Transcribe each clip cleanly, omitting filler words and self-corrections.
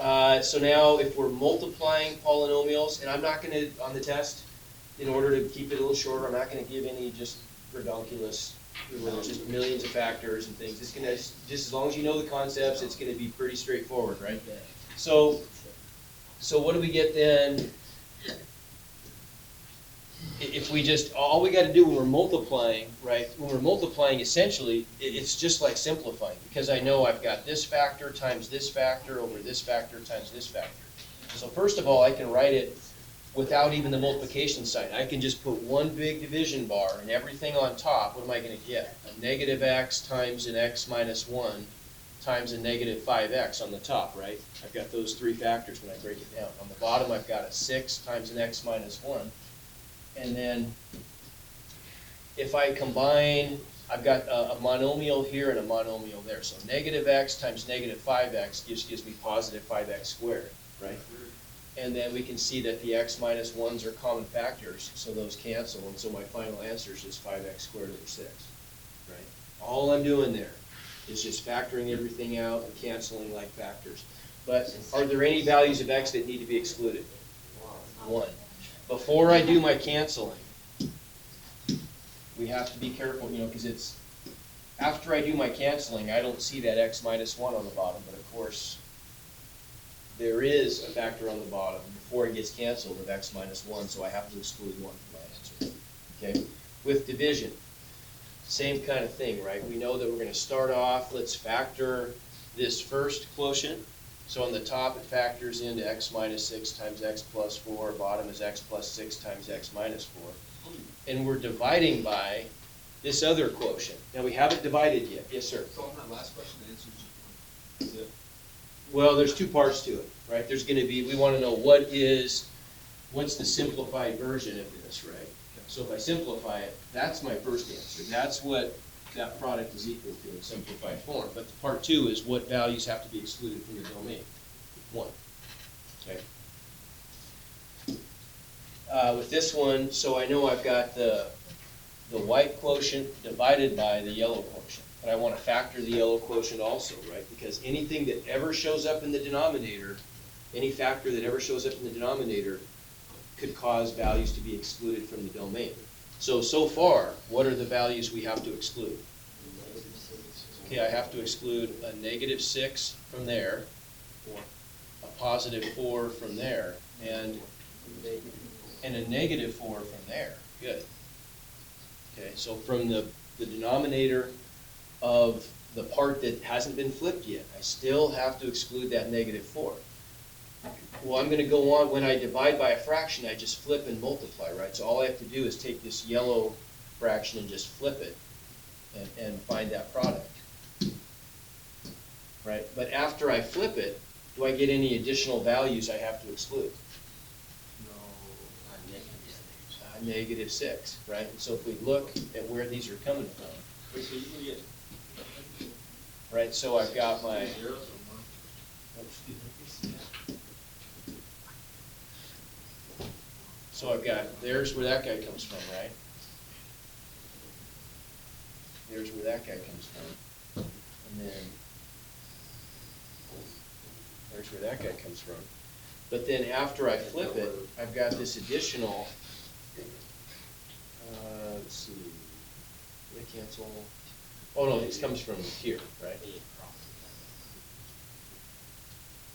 So now if we're multiplying polynomials, and I'm not gonna, on the test, in order to keep it a little shorter, I'm not gonna give any just redonkulous, where there's just millions of factors and things. It's gonna, just as long as you know the concepts, it's gonna be pretty straightforward, right? So what do we get then? If we just, all we gotta do when we're multiplying, right, when we're multiplying, essentially, it's just like simplifying, because I know I've got this factor times this factor over this factor times this factor. So first of all, I can write it without even the multiplication sign. I can just put one big division bar and everything on top. What am I gonna get? A negative x times an x minus 1 times a negative 5x on the top, right? I've got those three factors when I break it down. On the bottom, I've got a 6 times an x minus 1. And then if I combine, I've got a monomial here and a monomial there. So negative x times negative 5x gives me positive 5x squared, right? And then we can see that the x minus 1s are common factors, so those cancel. And so my final answer is just 5x squared over 6, right? All I'm doing there is just factoring everything out and canceling like factors. But are there any values of x that need to be excluded? 1. Before I do my canceling, we have to be careful, because it's, after I do my canceling, I don't see that x minus 1 on the bottom, but of course, there is a factor on the bottom before it gets canceled of x minus 1, so I have to exclude 1 from my answer. Okay? With division, same kind of thing, right? We know that we're going to start off, let's factor this first quotient. So on the top, it factors into x minus 6 times x plus 4. Bottom is x plus 6 times x minus 4. And we're dividing by this other quotient. Now, we haven't divided yet. Yes, sir? So on that last question, the answer is 1. Well, there's two parts to it, right? There's going to be, we want to know what's the simplified version of this, right? So if I simplify it, that's my first answer. That's what that product is equal to in simplified form. But the part 2 is what values have to be excluded from the domain. 1. Okay. With this one, so I know I've got the white quotient divided by the yellow quotient. But I want to factor the yellow quotient also, right? Because anything that ever shows up in the denominator, any factor that ever shows up in the denominator could cause values to be excluded from the domain. So far, what are the values we have to exclude? Okay, I have to exclude a negative 6 from there, a positive 4 from there, and a negative 4 from there. Good. Okay, so from the denominator of the part that hasn't been flipped yet, I still have to exclude that negative 4. Well, I'm going to go on, when I divide by a fraction, I just flip and multiply, right? So all I have to do is take this yellow fraction and just flip it and find that product, right? But after I flip it, do I get any additional values I have to exclude? No, Negative 6, right? And so if we look at where these are coming from, right? So I've got my, so I've got, there's where that guy comes from, right? There's where that guy comes from. And then there's where that guy comes from. But then after I flip it, I've got this additional, let's see, did I cancel? Oh no, this comes from here, right?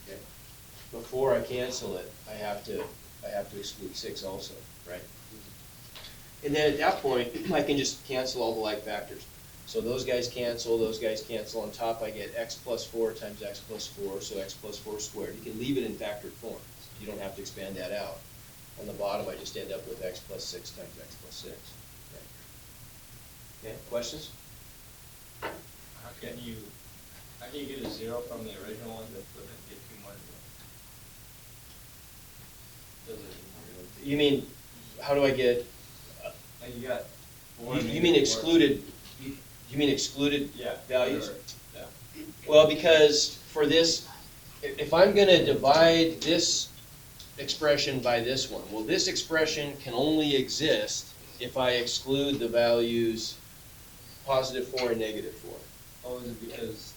Okay. Before I cancel it, I have to exclude 6 also, right? And then at that point, I can just cancel all the like factors. So those guys cancel. On top, I get x plus 4 times x plus 4, so x plus 4 squared. You can leave it in factored form. You don't have to expand that out. On the bottom, I just end up with x plus 6 times x plus 6. Okay, questions? How can you get a 0 from the original one to flip it and get 2 more? You mean, how do I get? You got 4. You mean excluded? You mean excluded values? Yeah. Well, because for this, if I'm going to divide this expression by this one, well, this expression can only exist if I exclude the values positive 4 and negative 4. Oh, is it because?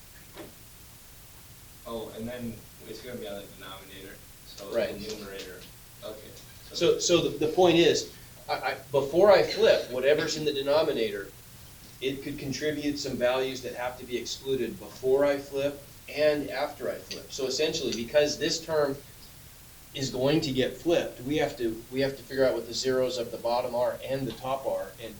Oh, and then it's gonna be on the denominator, so Right. the numerator, okay. So the point is, before I flip, whatever's in the denominator, it could contribute some values that have to be excluded before I flip and after I flip. So essentially, because this term is going to get flipped, we have to figure out what the zeros of the bottom are and the top are, and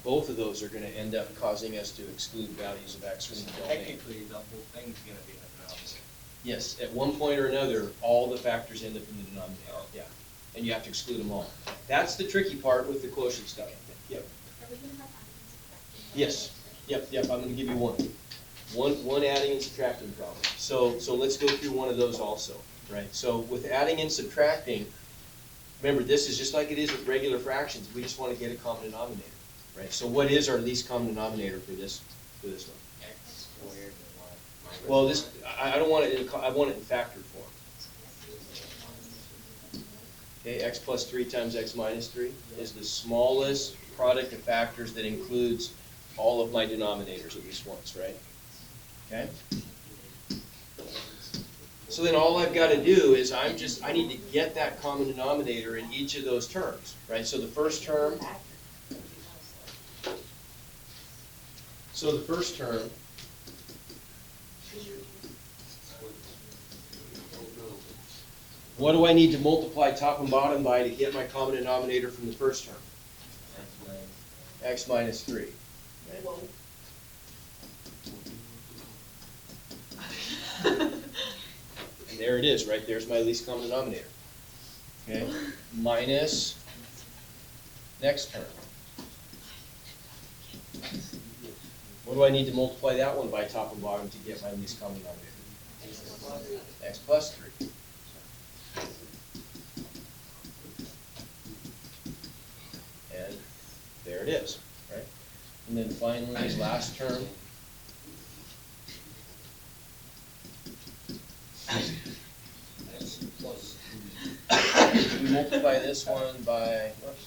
both of those are gonna end up causing us to exclude values of x when we don't make. Technically, the whole thing's gonna be in the denominator. Yes, at one point or another, all the factors end up in the denominator, yeah, and you have to exclude them all. That's the tricky part with the quotient stuff. Yep. Are we gonna have adding and subtracting? Yes, yep, I'm gonna give you one adding and subtracting problem. So let's go through one of those also, right? So with adding and subtracting, remember, this is just like it is with regular fractions, we just wanna get a common denominator, right? So what is our least common denominator for this one? X squared minus. Well, I don't want it I want it in factored form. Okay, x plus 3 times x minus 3 is the smallest product of factors that includes all of my denominators at least once, right? Okay? So then all I've got to do is I need to get that common denominator in each of those terms, right? So the first term, what do I need to multiply top and bottom by to get my common denominator from the first term? X minus 3. And there it is, right? There's my least common denominator. Okay? Minus next term. What do I need to multiply that one by top and bottom to get my least common denominator? X plus 3. And there it is, right? And then finally, last term. We multiply this one by, whoops.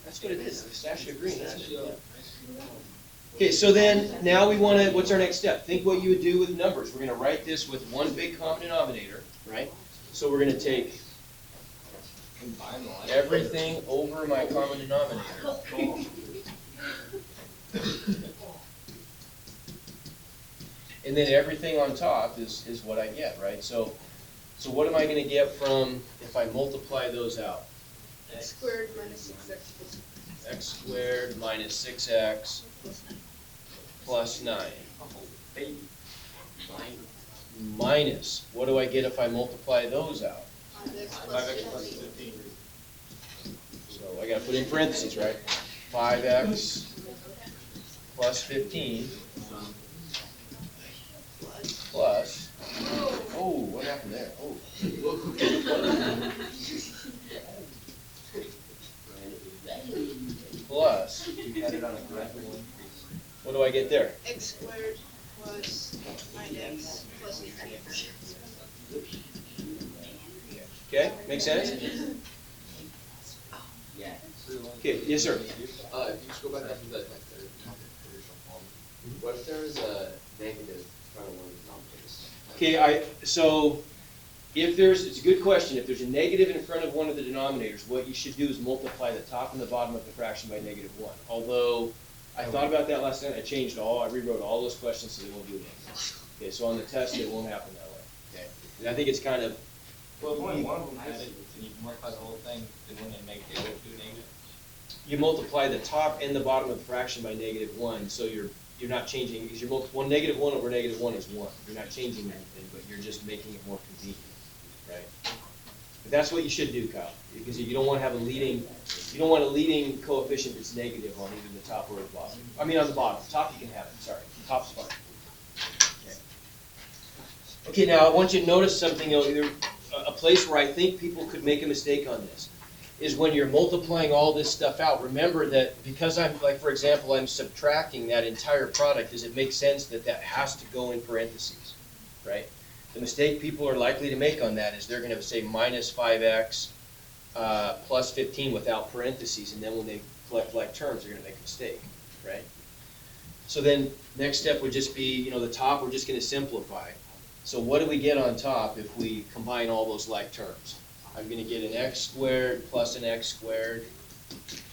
That's what it is, pistachio green, isn't it? Yeah. Okay, so then, now we want to, what's our next step? Think what you would do with numbers. We're going to write this with one big common denominator, right? So we're going to take Combine the lines. everything over my common denominator. And then everything on top is what I get, right? So what am I going to get from if I multiply those out? X squared minus 6x. X squared minus 6x plus 9. Baby. Minus, what do I get if I multiply those out? 5x plus 15. So I gotta put in parentheses, right? 5x plus 15 plus, oh, what happened there? Oh. Plus, you had it on a graph one. What do I get there? X squared plus 9x plus 18x. Okay, make sense? Yeah. Okay, yes, sir. If you just go back up to that original form, what if there is a negative in front of one of the denominators? Okay, so if it's a good question, if there's a negative in front of one of the denominators, what you should do is multiply the top and the bottom of the fraction by -1. Although, I thought about that last night, I rewrote all those questions so they won't do it again. Okay, so on the test, it won't happen that way, okay? And I think it's kind of, Well, if only one of them had it, and you multiply the whole thing, then wouldn't it make the other two negative? you multiply the top and the bottom of the fraction by -1, so you're not changing, because -1 over -1 is 1. You're not changing anything, but you're just making it more convenient, right? But that's what you should do, Kyle, because you don't want to have a leading coefficient that's negative on either the top or the bottom. I mean, on the bottom. Top you can have it, sorry. The top's fine. Okay, now I want you to notice something, a place where I think people could make a mistake on this, is when you're multiplying all this stuff out, remember that because for example, I'm subtracting that entire product, does it make sense that that has to go in parentheses, right? The mistake people are likely to make on that is they're gonna say minus 5x plus 15 without parentheses, and then when they collect like terms, they're gonna make a mistake, right? So then, next step would just be, the top, we're just gonna simplify. So what do we get on top if we combine all those like terms? I'm gonna get an x squared plus an x squared,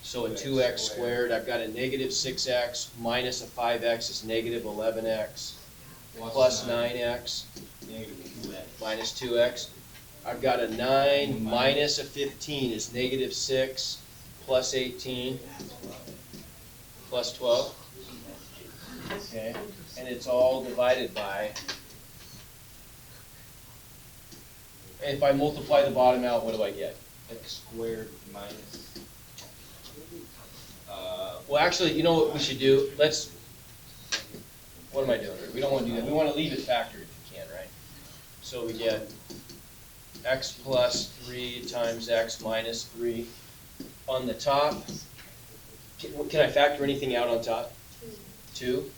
so a 2x squared. I've got a negative 6x minus a 5x is negative 11x plus 9x Negative 2x. minus 2x. I've got a 9 minus a 15 is negative 6 plus 18 plus 12. Okay, and it's all divided by, and if I multiply the bottom out, what do I get? X squared minus, Well, actually, you know what we should do? What am I doing here? We don't want to do that. We want to leave it factored if you can, right? So we get x plus 3 times x minus 3. On the top, can I factor anything out on top? 2.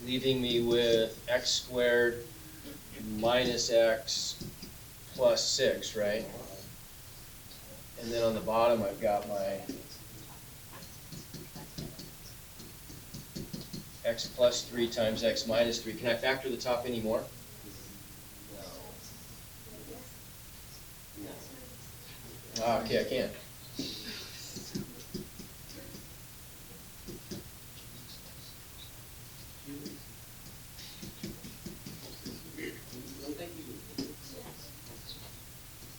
Leaving me with x squared minus x plus 6, right? And then on the bottom, I've got my x plus 3 times x minus 3. Can I factor the top anymore? Ah, okay, I can.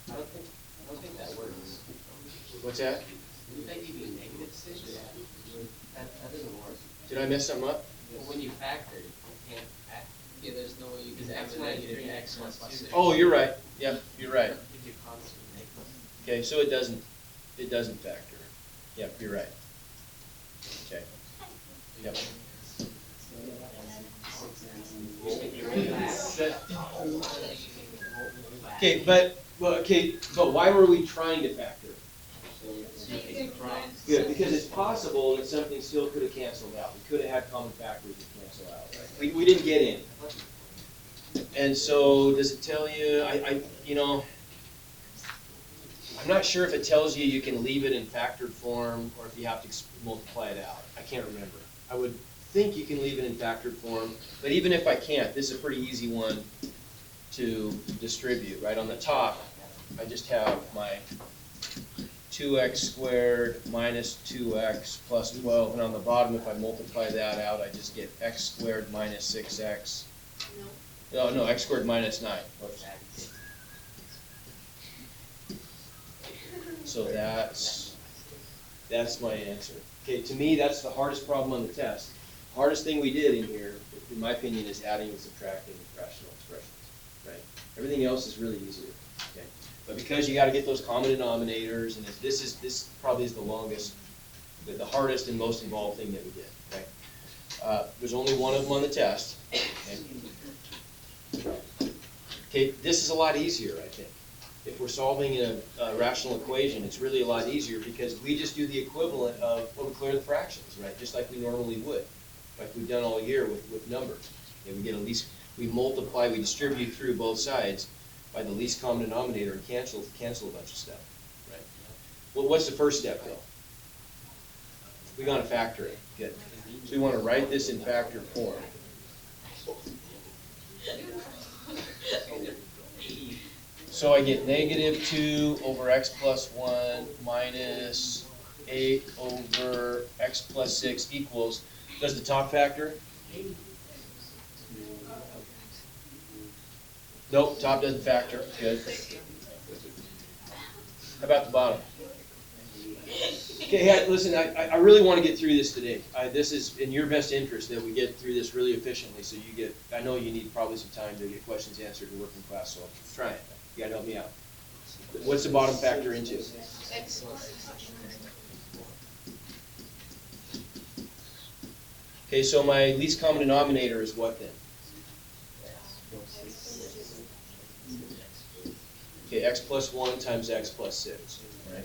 I don't think that works. What's that? Wouldn't that give you a negative 6? That doesn't work. Did I mess something up? Well, when you factor, you can't act. Yeah, there's no way you can Because have x a minus negative 3 x plus plus 6. Oh, you're right. Yep, you're right. Gives you constant negative. Okay, so it doesn't factor. Yep, you're right. Okay. Yep. Okay, but why were we trying to factor? Good, because it's possible that something still could have canceled out. We could have had common factors that cancel out, right? We didn't get any. And so, does it tell you, I'm not sure if it tells you can leave it in factored form or if you have to multiply it out. I can't remember. I would think you can leave it in factored form, but even if I can't, this is a pretty easy one to distribute, right? On the top, I just have my 2x squared minus 2x plus 12, and on the bottom, if I multiply that out, I just get x squared minus 6x. No, x squared minus 9. Whoops. So that's my answer. Okay, to me, that's the hardest problem on the test. Hardest thing we did in here, in my opinion, is adding and subtracting rational expressions, right? Everything else is really easier, okay? But because you gotta get those common denominators, and this probably is the longest, the hardest and most involved thing that we did, okay? There's only one of them on the test, okay? Okay, this is a lot easier, I think. If we're solving a rational equation, it's really a lot easier because we just do the equivalent of, well, we clear the fractions, right? Just like we normally would, like we've done all year with numbers. Okay, we get at least, we multiply, we distribute through both sides by the least common denominator and cancel a bunch of stuff, right? Well, what's the first step, though? We gotta factor it. Good. So we want to write this in factor form. So I get negative 2 over x plus 1 minus 8 over x plus 6 equals, does the top factor? Nope, top doesn't factor. Good. How about the bottom? Okay, hey, listen, I really want to get through this today. This is in your best interest that we get through this really efficiently, so you get, I know you need probably some time to get questions answered in working class, so try it. You gotta help me out. What's the bottom factor into? X plus. Okay, so my least common denominator is what then? Okay, x plus 1 times x plus 6, right?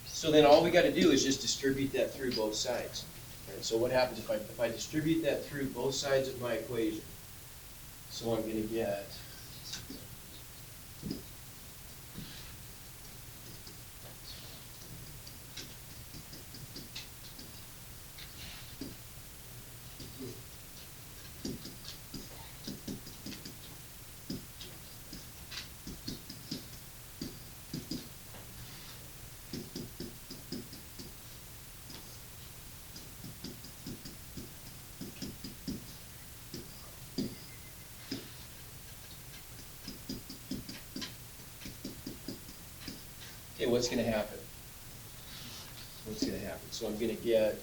So then all we got to do is just distribute that through both sides. Right? And so what happens if I distribute that through both sides of my equation? So I'm gonna get okay, what's gonna happen? What's gonna happen? So I'm gonna get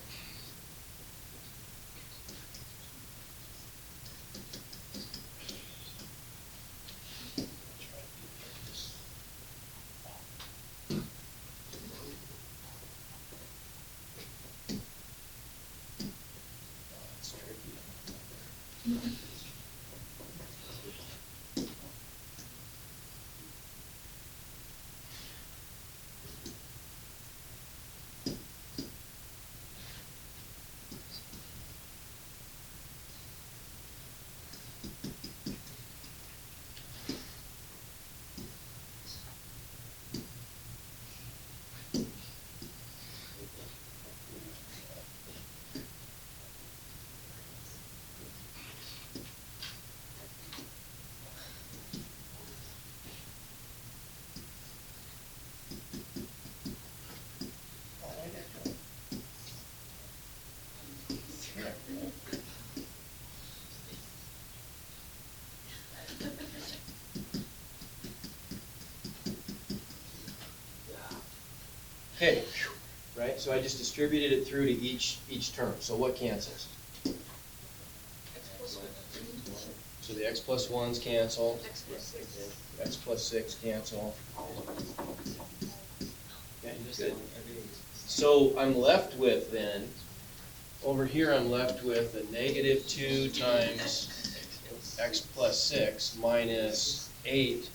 it's tricky. Okay, right, so I just distributed it through to each term, so what cancels? So the x plus 1s cancel, X plus 6. x plus 6 cancel. Okay, good. So I'm left with then, over here I'm left with a negative 2 times x plus 6 minus 8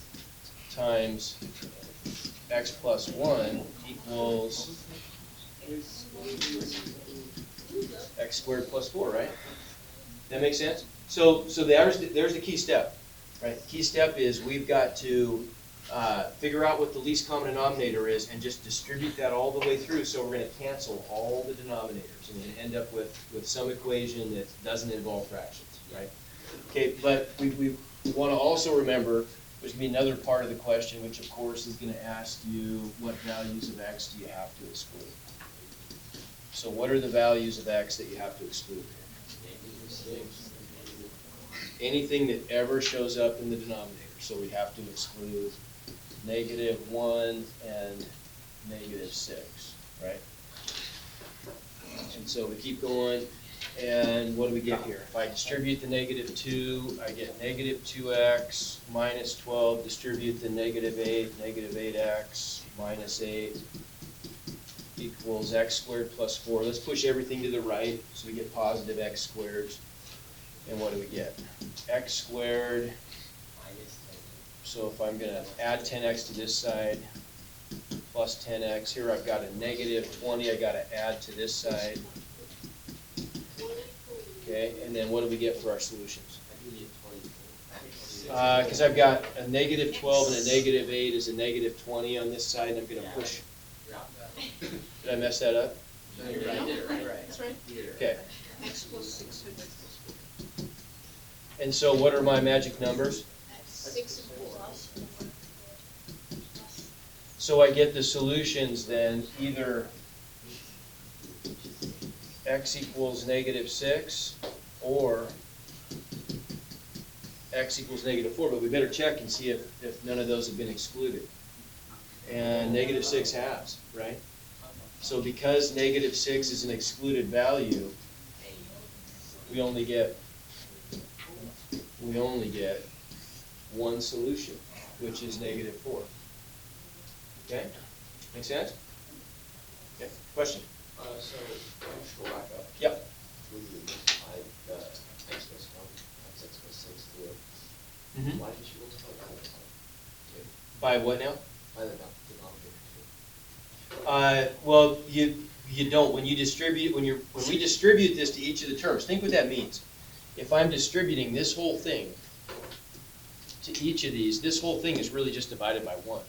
times x plus 1 equals x squared plus 4, right? That makes sense? So there's the key step, right? The key step is we've got to figure out what the least common denominator is and just distribute that all the way through. So we're going to cancel all the denominators and then end up with some equation that doesn't involve fractions, right? Okay, but we want to also remember there's going to be another part of the question, which of course is going to ask you what values of x do you have to exclude. So what are the values of x that you have to exclude? Anything that ever shows up in the denominator. So we have to exclude -1 and -6, right? And so we keep going, and what do we get here? If I distribute the -2, I get -2x minus 12, distribute the -8, -8x minus 8 equals x squared plus 4. Let's push everything to the right, so we get positive x squareds. And what do we get? X squared, so if I'm gonna add 10x to this side, plus 10x, here I've got a -20, I gotta add to this side. Okay, and then what do we get for our solutions? Because I've got a -12 and a -8 is a -20 on this side, and I'm gonna push. Did I mess that up? No, that's right. Okay, X plus 6 and X and so what are my magic numbers? 6 and 4. So I get the solutions then, either x equals -6 or x equals -4, but we better check and see if none of those have been excluded. And -6 has, right? So because -6 is an excluded value, we only get one solution, which is -4. Okay? Make sense? Okay, question? So, can you just go back up? Yep. When you multiplied the x plus 1, x plus 6 through, Mhm. why did you multiply by the top? By what now? By the denominator too? Well, You don't, when we distribute this to each of the terms, think what that means. If I'm distributing this whole thing to each of these, this whole thing is really just divided by 1.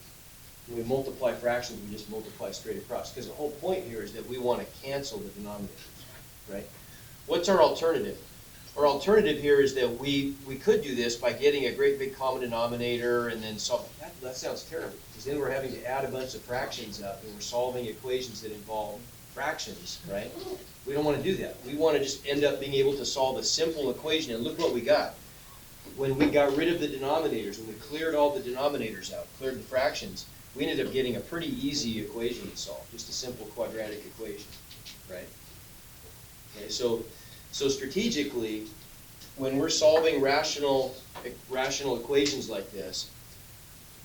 When we multiply fractions, we just multiply straight across, because the whole point here is that we want to cancel the denominators, right? What's our alternative? Our alternative here is that we could do this by getting a great big common denominator and then solve. That sounds terrible, because then we're having to add a bunch of fractions up, and we're solving equations that involve fractions, right? We don't want to do that. We want to just end up being able to solve a simple equation, and look what we got. When we got rid of the denominators, when we cleared all the denominators out, cleared the fractions, we ended up getting a pretty easy equation to solve, just a simple quadratic equation, right? Okay, so strategically, when we're solving rational equations like this,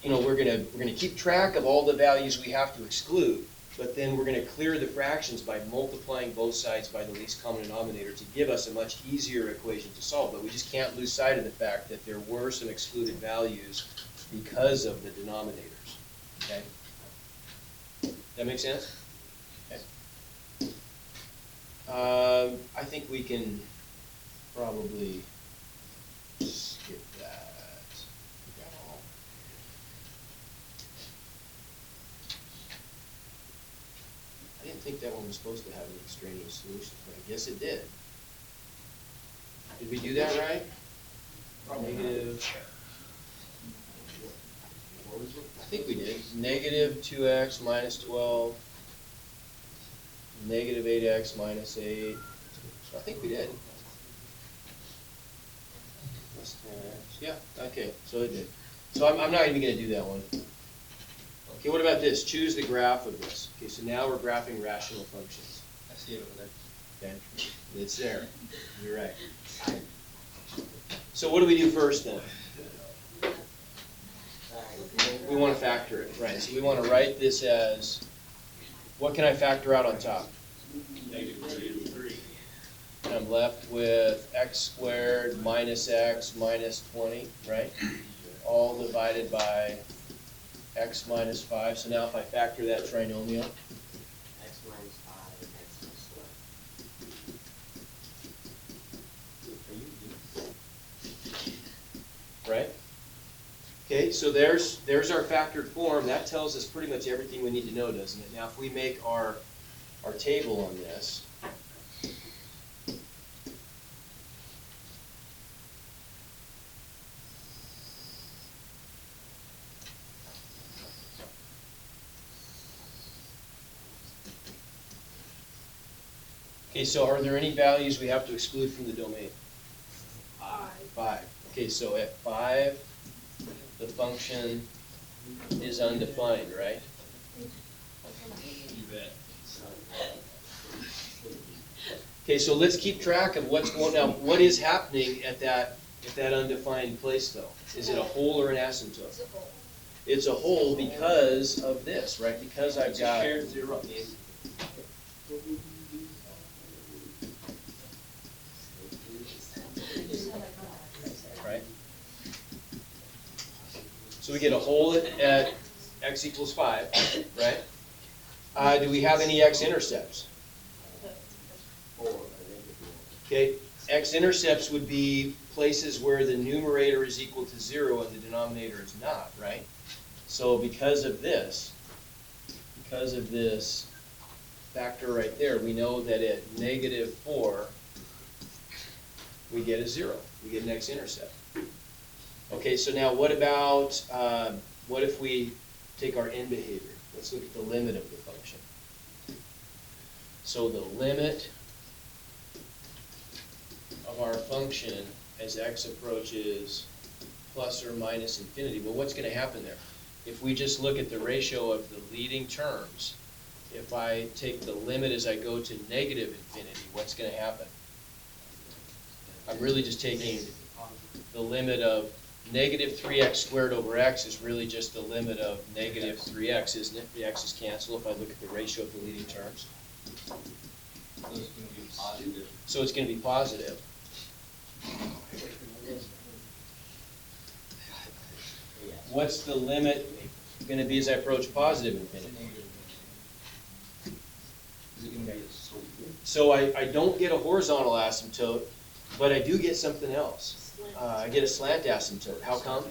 you know, we're gonna keep track of all the values we have to exclude, but then we're gonna clear the fractions by multiplying both sides by the least common denominator to give us a much easier equation to solve. But we just can't lose sight of the fact that there were some excluded values because of the denominators. Okay? That make sense? Okay. I think we can probably skip that. We got all. I didn't think that one was supposed to have an extraneous solution, but I guess it did. Did we do that right? Negative. What was it? I think we did. Negative 2x minus 12. Negative 8x minus 8. So I think we did. Plus 10x. Yeah, okay, so it did. So I'm not even going to do that one. Okay, what about this? Choose the graph of this. Okay, so now we're graphing rational functions. I see it over there. Okay, it's there. You're right. So what do we do first then? We want to factor it, right? So we want to write this as, what can I factor out on top? Negative 3. And I'm left with x squared minus x minus 20, right? All divided by x minus 5. So now if I factor that trinomial, X minus 5 and X minus 12. right? Okay, so there's our factored form. That tells us pretty much everything we need to know, doesn't it? Now if we make our table on this, okay, so are there any values we have to exclude from the domain? 5. Okay, so at 5, the function is undefined, right? You bet. Okay, so let's keep track of what's going on. What is happening at that undefined place, though? Is it a hole or an asymptote? It's a hole because of this, right? Because I've got Shared 0. right? So we get a hole at x equals 5, right? Do we have any x-intercepts? 4, I think it's Okay, x-intercepts would be places where the numerator is equal to 0 and the denominator is not, right? So because of this factor right there, we know that at negative 4, we get a 0. We get an x-intercept. Okay, so now what about, what if we take our end behavior? Let's look at the limit of the function. So the limit of our function as x approaches plus or minus infinity. Well, what's going to happen there? If we just look at the ratio of the leading terms, if I take the limit as I go to negative infinity, what's going to happen? I'm really just taking the limit of negative 3x squared over x is really just the limit of negative 3x, isn't it? The x's cancel if I look at the ratio of the leading terms. So it's going to be positive. So it's going to be positive. What's the limit going to be as I approach positive infinity? Is it going to be So I don't get a horizontal asymptote, but I do get something else. I get a slant asymptote. How come?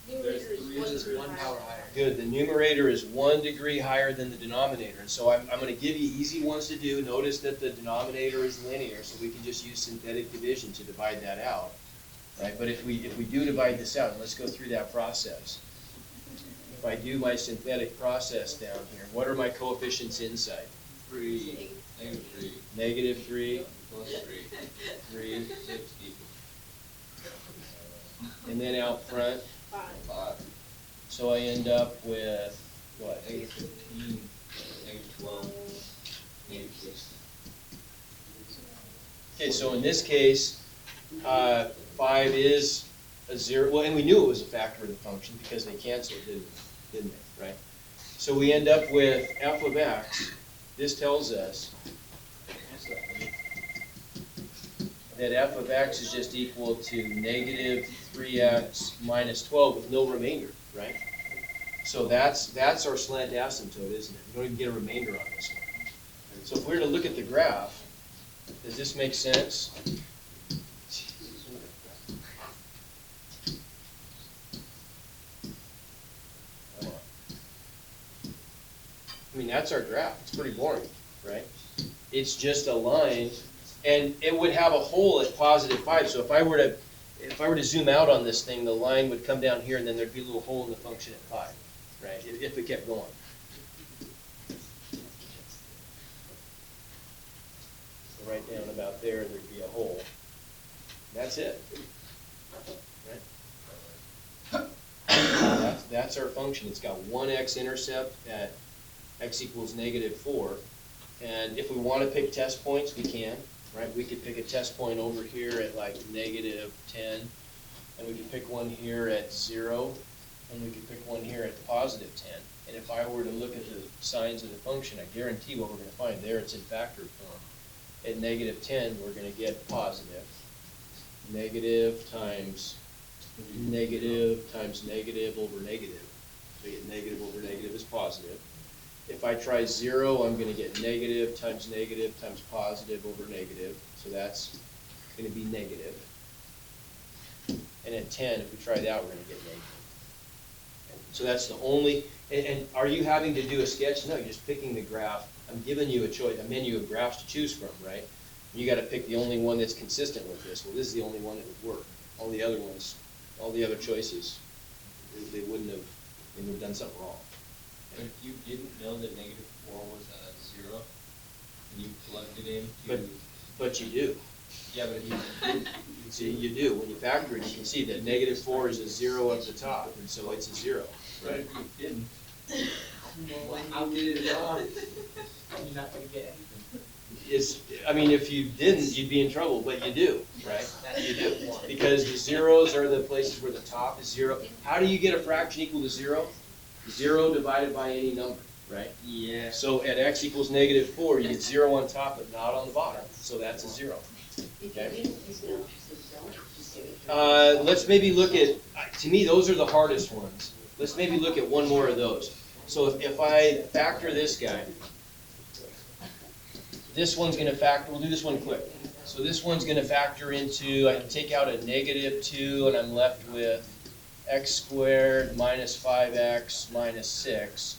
Numerator is one power higher. Good, the numerator is 1 degree higher than the denominator, and so I'm gonna give you easy ones to do. Notice that the denominator is linear, so we can just use synthetic division to divide that out, right? But if we do divide this out, and let's go through that process. If I do my synthetic process down here, what are my coefficients inside? 3, -3, -3, +3, 3, 60, and then out front, 5, so I end up with, what? -15, -12, -6. Okay, so in this case, 5 is a 0, well, and we knew it was a factor of the function because they canceled, didn't they, right? So we end up with f of x. This tells us that f of x is just equal to -3x minus 12 with no remainder, right? So that's our slant asymptote, isn't it? We don't even get a remainder on this one. So if we were to look at the graph, does this make sense? I mean, that's our graph. It's pretty boring, right? It's just a line, and it would have a hole at +5. So if I were to zoom out on this thing, the line would come down here, and then there'd be a little hole in the function at 5, right? If it kept going. So right down about there, there'd be a hole. That's it. Right? That's our function. It's got one x-intercept at x equals -4. And if we want to pick test points, we can, right? We could pick a test point over here at like -10, and we could pick one here at 0, and we could pick one here at +10. And if I were to look at the signs of the function, I guarantee what we're going to find there, it's in factor form. At -10, we're going to get positive. Negative times negative times negative over negative. So you get negative over negative is positive. If I try 0, I'm going to get negative times positive over negative. So that's going to be negative. And at 10, if we try that, we're going to get negative. So that's the only, and are you having to do a sketch? No, you're just picking the graph. I'm giving you a choice, a menu of graphs to choose from, right? You got to pick the only one that's consistent with this. Well, this is the only one that would work. All the other ones, all the other choices, they would have done something wrong. But if you didn't know that -4 was a 0, and you plugged it in to... But you do. Yeah, but if you didn't... See, you do. When you factor it, you can see that -4 is a 0 at the top, and so it's a 0, But right? if you didn't... How did it go? You're not gonna get anything. I mean, if you didn't, you'd be in trouble, but you do, right? You do. Because the zeros are the places where the top is 0. How do you get a fraction equal to 0? 0 divided by any number, right? Yeah. So at x equals -4, you get 0 on top, but not on the bottom, so that's a 0. Okay? Let's maybe look at, to me, those are the hardest ones. Let's maybe look at one more of those. So if I factor this guy, this one's going to factor, we'll do this one quick. So this one's going to factor into, I can take out a -2, and I'm left with x squared minus 5x minus 6.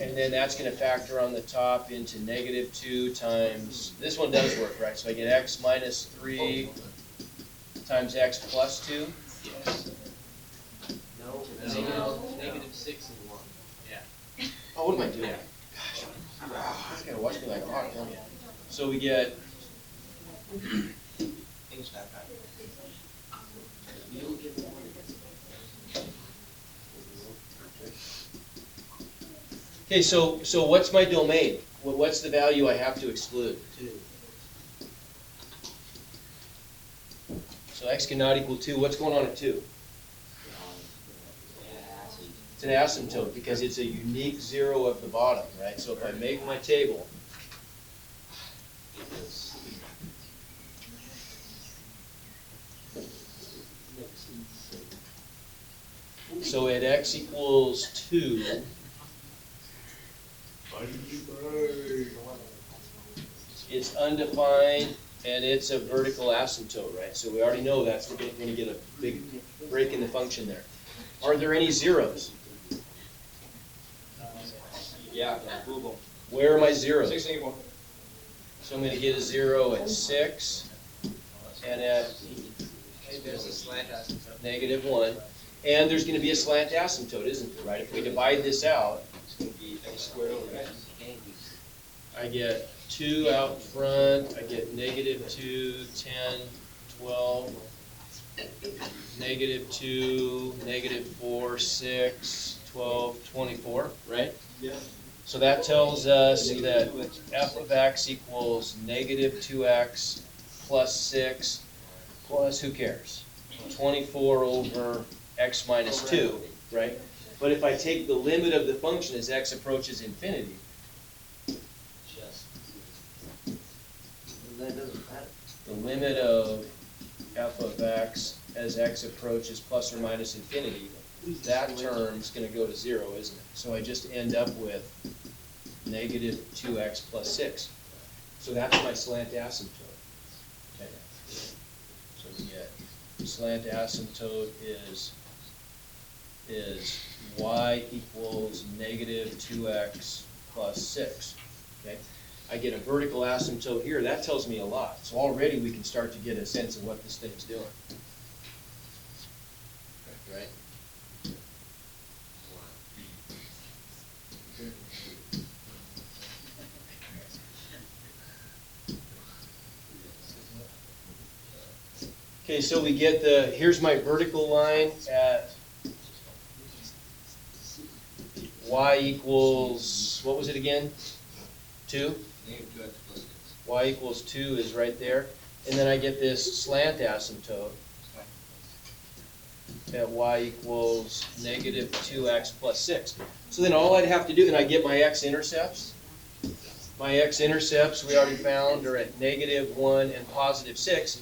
And then that's going to factor on the top into -2 times, this one does work, right? So I get x minus 3 times x plus 2. No, -6 and 1. Yeah. Oh, what am I doing? Gosh, I gotta watch me like a hawk, don't you? So we get, Things that happen. You don't get 1. okay, so what's my domain? What's the value I have to exclude? 2. So x cannot equal 2. What's going on at 2? It's an asymptote because it's a unique 0 of the bottom, right? So if I make my table, so at x equals 2, It's undefined, and it's a vertical asymptote, right? So we already know that's going to get a big break in the function there. Are there any zeros? Yeah, Google. Where are my zeros? 6 equal. So I'm going to get a 0 at 6, and at There's a slant asymptote. -1. And there's going to be a slant asymptote, isn't there, right? If we divide this out, It's going to be a squared over x. I get 2 out front, I get -2, 10, 12, -2, -4, 6, 12, 24, right? Yeah. So that tells us that f of x equals -2x plus 6 plus, who cares? 24 over x minus 2, right? But if I take the limit of the function as x approaches infinity, the limit of f of x as x approaches plus or minus infinity, that term's going to go to 0, isn't it? So I just end up with -2x plus 6. So that's my slant asymptote. Okay. So we get slant asymptote is y equals -2x plus 6. Okay. I get a vertical asymptote here. That tells me a lot. So already we can start to get a sense of what this thing's doing. Right? Okay, so we get here's my vertical line at y equals, what was it again? 2? Y equals 2 is right there. And then I get this slant asymptote at y equals -2x plus 6. So then all I'd have to do, and I get my x-intercepts. My x-intercepts we already found are at -1 and +6.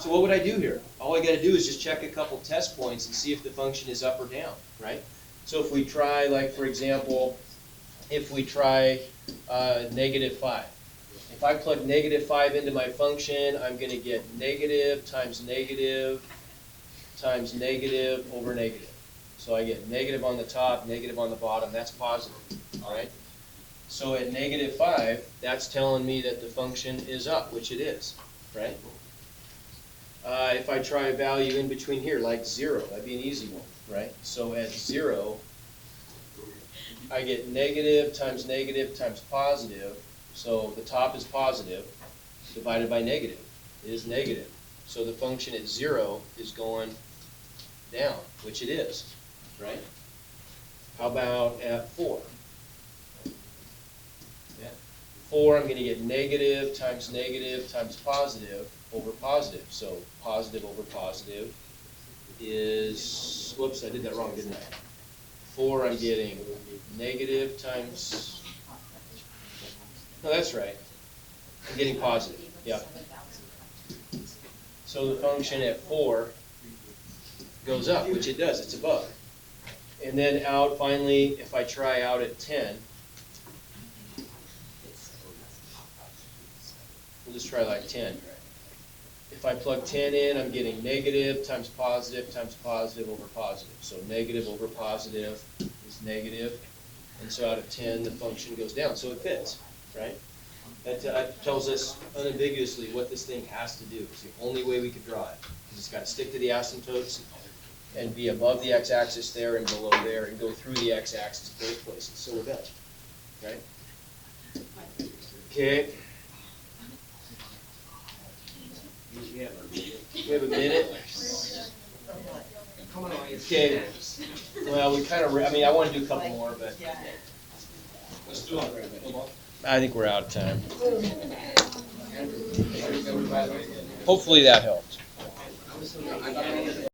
So what would I do here? All I got to do is just check a couple test points and see if the function is up or down, right? So if we try, like for example, if we try -5. If I plug -5 into my function, I'm going to get negative times negative times negative over negative. So I get negative on the top, negative on the bottom. That's positive, all right? So at -5, that's telling me that the function is up, which it is, right? If I try a value in between here, like 0, that'd be an easy one, right? So at 0, I get negative times positive. So the top is positive, divided by negative is negative. So the function at 0 is going down, which it is, right? How about at 4? Yeah. 4, I'm going to get negative times positive over positive. So positive over positive is, whoops, I did that wrong, didn't I? 4, I'm getting negative times, no, that's right. I'm getting positive, yeah. So the function at 4 goes up, which it does, it's above. And then out, finally, if I try out at 10, we'll just try like 10. If I plug 10 in, I'm getting negative times positive over positive. So negative over positive is negative. And so out of 10, the function goes down. So it fits, right? That tells us unambiguously what this thing has to do. It's the only way we could draw it. Because it's got to stick to the asymptotes and be above the x-axis there and below there and go through the x-axis both places. So we're done, right? Okay. We have a minute. Okay. Well, we kind of, I mean, I want to do a couple more, but Let's do it. I think we're out of time. Hopefully that helped.